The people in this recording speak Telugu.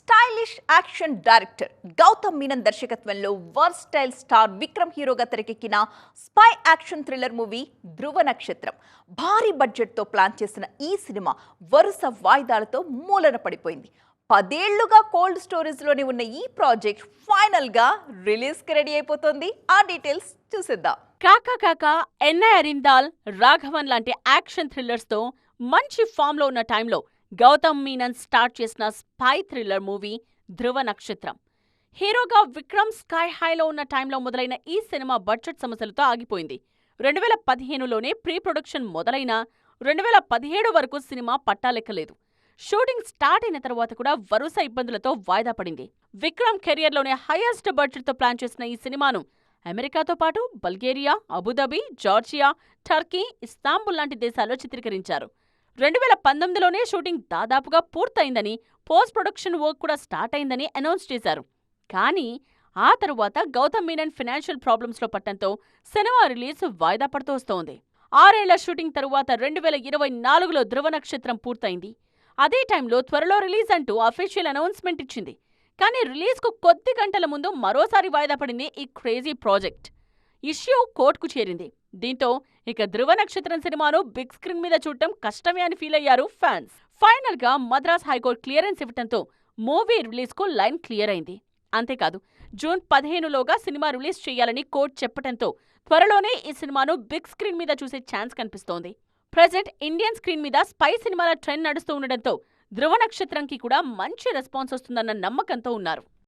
Stylish action director Gautham Menon దర్శకత్వంలో వర్స్టైల్ స్టార్ విక్రమ్ హీరోగా తెరకెక్కిన spy action thriller movie Dhruva Nakshatram. భారీ బడ్జెట్తో ప్లాన్ చేసిన ఈ సినిమా వరుస వాయిదాలతో మూలన పడిపోయింది. 10 ఏళ్లుగా కోల్డ్ స్టోరేజ్లోనే ఉన్న ఈ ప్రాజెక్ట్ ఫైనల్గా రిలీజ్కి రెడీ అయిపోతుంది. ఆ డీటెయిల్స్ చూసేద్దాం. కాకా కాకా, ఎన్ఐ అరిందాల్, రాఘవన్ లాంటి యాక్షన్ థ్రిల్లర్స్తో మంచి ఫామ్లో ఉన్న టైంలో గౌతమ్ మీనన్ స్టార్ట్ చేసిన స్పై థ్రిల్లర్ మూవీ ధృవ నక్షత్రం. హీరోగా విక్రమ్ స్కై హైలో ఉన్న టైంలో మొదలైన ఈ సినిమా బడ్జెట్ సమస్యలతో ఆగిపోయింది. 2015లోనే ప్రీ ప్రొడక్షన్ మొదలైన 2017 వరకు సినిమా పట్టాలెక్కలేదు. షూటింగ్ స్టార్ట్ అయిన తర్వాత కూడా వరుస ఇబ్బందులతో వాయిదా పడింది. విక్రమ్ కెరియర్లోనే హైయెస్ట్ బడ్జెట్తో ప్లాన్ చేసిన ఈ సినిమాను అమెరికాతో పాటు Bulgaria, Abu Dhabi, Georgia, Turkey, Istanbul లాంటి దేశాల్లో చిత్రీకరించారు. 2019లోనే షూటింగ్ దాదాపుగా పూర్తయిందని, పోస్ట్ ప్రొడక్షన్ వర్క్ కూడా స్టార్ట్ అయిందని అనౌన్స్ చేశారు. కానీ ఆ తరువాత గౌతమ్ మీనన్ ఫైనాన్షియల్ ప్రాబ్లమ్స్లో పట్టడంతో సినిమా రిలీజ్ వాయిదా పడుతూ వస్తోంది. 6 ఏళ్ల షూటింగ్ తరువాత 2024లో ధృవ నక్షత్రం పూర్తయింది. అదే టైంలో త్వరలో రిలీజ్ అంటూ అఫీషియల్ అనౌన్స్మెంట్ ఇచ్చింది. కానీ రిలీజ్కు కొద్ది గంటల ముందు మరోసారి వాయిదా పడింది ఈ క్రేజీ ప్రాజెక్ట్. ఇష్యూ కోర్టుకు చేరింది. దీంతో ఇక ధృవ నక్షత్రం సినిమాను బిగ్ స్క్రీన్ మీద చూడటం కష్టమే అని ఫీల్ అయ్యారు ఫ్యాన్స్. ఫైనల్ గా మద్రాస్ హైకోర్టు క్లియరెన్స్ ఇవ్వడంతో మూవీ రిలీజ్ కు లైన్ క్లియర్ అయింది. అంతేకాదు, జూన్ 15లోగా సినిమా రిలీజ్ చేయాలని కోర్టు చెప్పడంతో త్వరలోనే ఈ సినిమాను బిగ్ స్క్రీన్ మీద చూసే ఛాన్స్ కనిపిస్తోంది. ప్రెజెంట్ ఇండియన్ స్క్రీన్ మీద స్పై సినిమాల ట్రెండ్ నడుస్తూ ఉండడంతో ధృవ నక్షత్రంకి కూడా మంచి రెస్పాన్స్ వస్తుందన్న నమ్మకంతో ఉన్నారు.